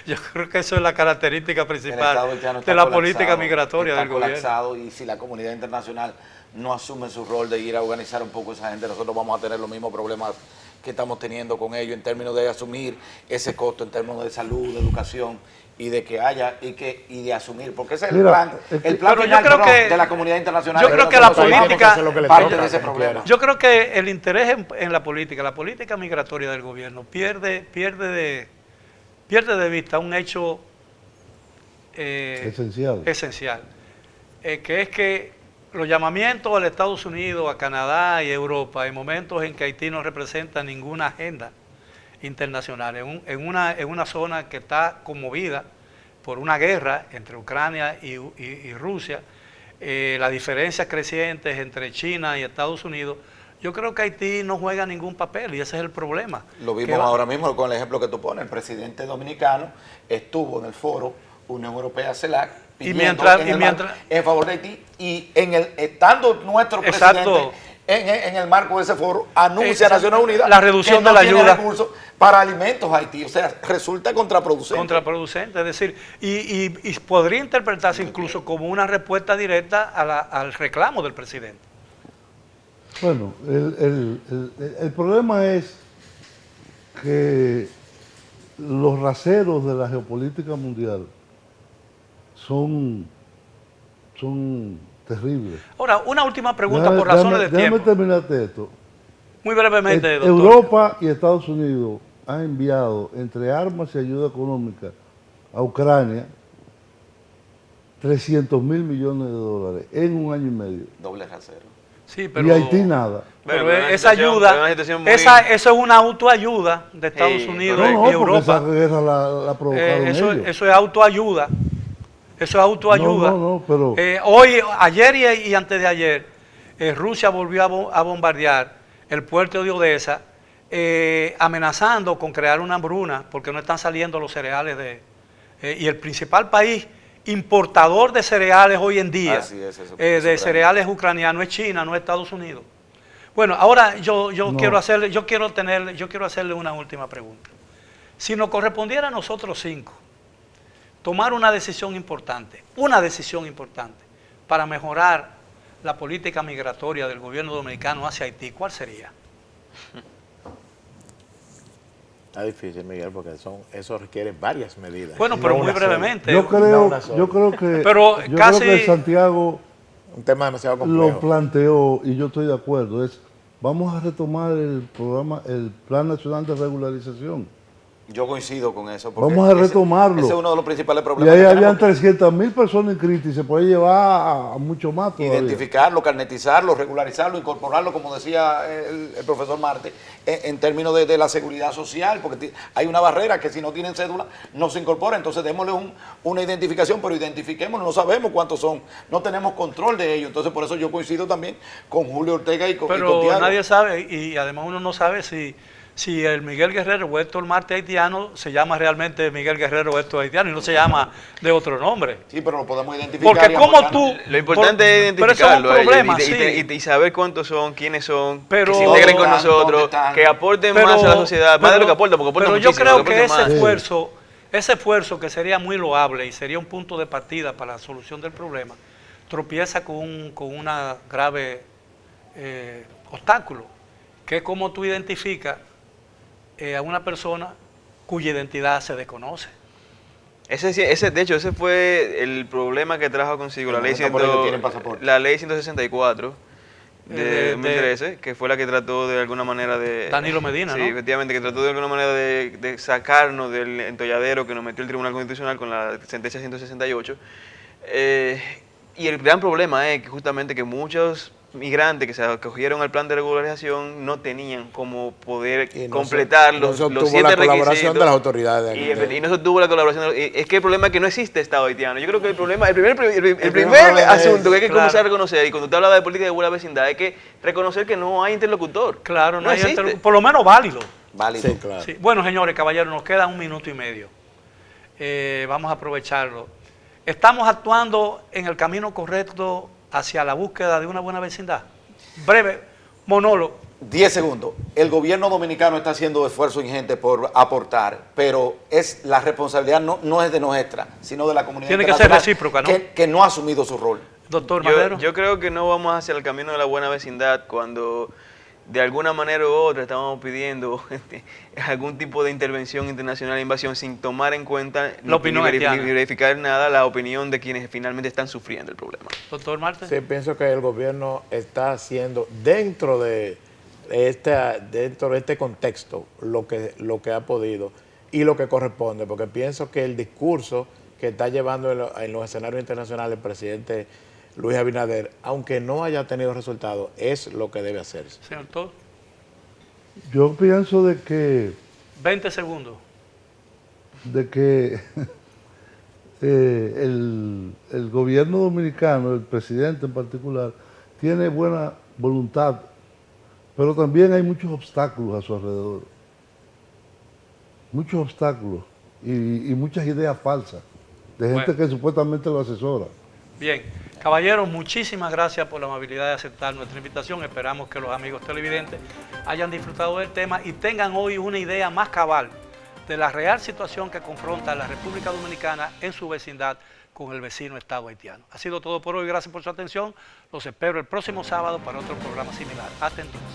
Yo creo que eso es la característica El Estado principal haitiano está de la colapsado, política migratoria está del gobierno. colapsado, y si la comunidad internacional no asume su rol de ir a organizar un poco esa gente, nosotros vamos a tener los mismos problemas que estamos teniendo con ellos en términos de asumir ese costo, en términos de salud, de educación y de que haya y de asumir, porque ese es Mira, el plan pero yo final, creo no, que- de la comunidad internacional. yo que creo que nosotros la somos política- Eso es lo que le parte toca, de ese como problema. quiera. Yo creo que el interés en la política migratoria del gobierno pierde de vista un hecho Esencial. esencial, que es que los llamamientos al Estados Unidos, a Canadá y a Europa en momentos en que Haití no representa ninguna agenda internacional, en una zona que está conmovida por una guerra entre Ucrania y Rusia, las diferencias crecientes entre China y Estados Unidos, yo creo que Haití no juega ningún papel y ese es el problema. Lo Que vimos va- ahora mismo con el ejemplo que tú pones. El presidente dominicano estuvo en el foro Unión Europea CELAC pidiendo en favor de Haití, y estando nuestro Exacto. presidente en el marco de ese foro anuncia a Exacto. Naciones Unidas La reducción que no de la tiene ayuda. recursos para alimentos a Haití. O sea, resulta contraproducente. Es decir, y podría interpretarse incluso como una respuesta directa al reclamo del presidente. Bueno, el problema es que los raseros de la geopolítica mundial son terribles. Ahora, una última pregunta por razones de déjame tiempo. terminarte esto. Muy brevemente, doctor. Europa y Estados Unidos han enviado entre armas y ayuda económica a Ucrania 300 mil millones de dólares en un año y medio. Doble rasero. Sí, y Haití nada. Pero Bueno, esa ayuda, eso es una autoayuda de Estados Sí, Unidos correcto. No, y porque esa Europa. guerra la provocaron Eso ellos. es autoayuda. Eso es autoayuda. No, pero Hoy, ayer y antes de ayer, Rusia volvió a bombardear el puerto de Odessa, amenazando con crear una hambruna porque no están saliendo los cereales y el principal país importador de cereales hoy en día, Así es, eso de Ucrania. cereales ucranianos, es China, no es Estados Unidos. Bueno, ahora yo No. quiero hacerle una última pregunta. Si nos correspondiera a nosotros 5 tomar una decisión importante para mejorar la política migratoria del gobierno dominicano hacia Haití, ¿cuál sería? Está difícil, Miguel, porque eso requiere varias medidas. Bueno, No pero muy una sola. brevemente. yo no creo, una sola. yo creo que Pero yo casi- creo que Santiago Un tema demasiado lo complejo. planteó y yo estoy de acuerdo. Vamos a retomar el programa, el Plan Nacional de Regularización. Yo coincido con eso. porque Vamos a retomarlo. Ese es uno de los principales Y problemas. ahí que habían tenemos. 300,000 personas inscritas y se puede llevar a mucho más todavía. Identificarlo, carnetizarlo, regularizarlo, incorporarlo, como decía el profesor Marte, en términos de la seguridad social, porque hay una barrera que si no tienen cédula no se incorpora, entonces démosle una identificación, pero identifiquémoslo, no sabemos cuántos son, no tenemos control de ello, entonces por eso yo coincido también con Julio Ortega y con Pero Tiago. nadie sabe, y además uno no sabe si el Miguel Guerrero o Héctor Marte haitiano se llama realmente Miguel Guerrero o Héctor haitiano y no se llama de otro nombre. Sí, pero lo podemos identificar. Porque y como apoyarnos. tú... Lo importante es pero eso es un identificarlo a ellos problema, y saber cuántos son, quiénes son, Pero- que se integren con ¿Dónde nosotros, están? que aporten Pero- más a la sociedad, más de lo que pero- aportan, porque aportan pero yo muchísimo. creo que aporten más. ese esfuerzo que sería muy loable y sería un punto de partida para la solución del problema, tropieza con una grave obstáculo, que es cómo tú identificas a una persona cuya identidad se desconoce. De hecho, ese fue el problema que trajo consigo la ley, Por ello tienen pasaporte. la ley 164 de de 2013, que fue la que trató de alguna manera de... Danilo Medina, sí, ¿no? efectivamente, que trató de alguna manera de sacarnos del entolladero que nos metió el Tribunal Constitucional con la sentencia 168. Y el gran problema es que justamente que muchos migrantes que se acogieron al plan de regularización no tenían cómo poder Y no completar se los obtuvo 7 la colaboración requisitos. de las autoridades. Y no se obtuvo la colaboración. Es que el problema es que no existe Estado haitiano. Yo creo que el problema, el primer problema es- asunto que hay que claro. comenzar a reconocer, y cuando usted habla de política de buena vecindad, es que reconocer que no hay interlocutor. Claro, no hay existe. por lo menos válido. Válido. Sí, claro. Sí. Bueno, señores, caballeros, nos queda 1 minuto y medio. Vamos a aprovecharlo. ¿Estamos actuando en el camino correcto hacia la búsqueda de una buena vecindad? Breve monólogo. 10 segundos. El gobierno dominicano está haciendo esfuerzos ingentes por aportar, pero la responsabilidad no es de nuestra, sino de la comunidad Tiene que ser internacional, recíproca, ¿no? que no ha asumido su rol. Doctor Madero. Yo creo que no vamos hacia el camino de la buena vecindad cuando de alguna manera u otra estamos pidiendo algún tipo de intervención internacional e invasión sin tomar en cuenta La opinión ni haitiana. verificar nada la opinión de quienes finalmente están sufriendo el problema. Doctor Marte. Sí, pienso que el gobierno está haciendo dentro de este contexto lo que ha podido y lo que corresponde, porque pienso que el discurso que está llevando en los escenarios internacionales el presidente Luis Abinader, aunque no haya tenido resultados, es lo que debe hacerse. Señor Todd, Yo pienso de que 20 segundos. el gobierno dominicano, el presidente en particular, tiene buena voluntad, pero también hay muchos obstáculos a su alrededor. Muchos obstáculos y muchas ideas falsas de gente Bueno. que supuestamente lo asesora. Bien, caballeros, muchísimas gracias por la amabilidad de aceptar nuestra invitación. Esperamos que los amigos televidentes hayan disfrutado del tema y tengan hoy una idea más cabal de la real situación que confronta la República Dominicana en su vecindad con el vecino Estado haitiano. Ha sido todo por hoy, gracias por su atención. Los espero el próximo sábado para otro programa similar. Hasta entonces.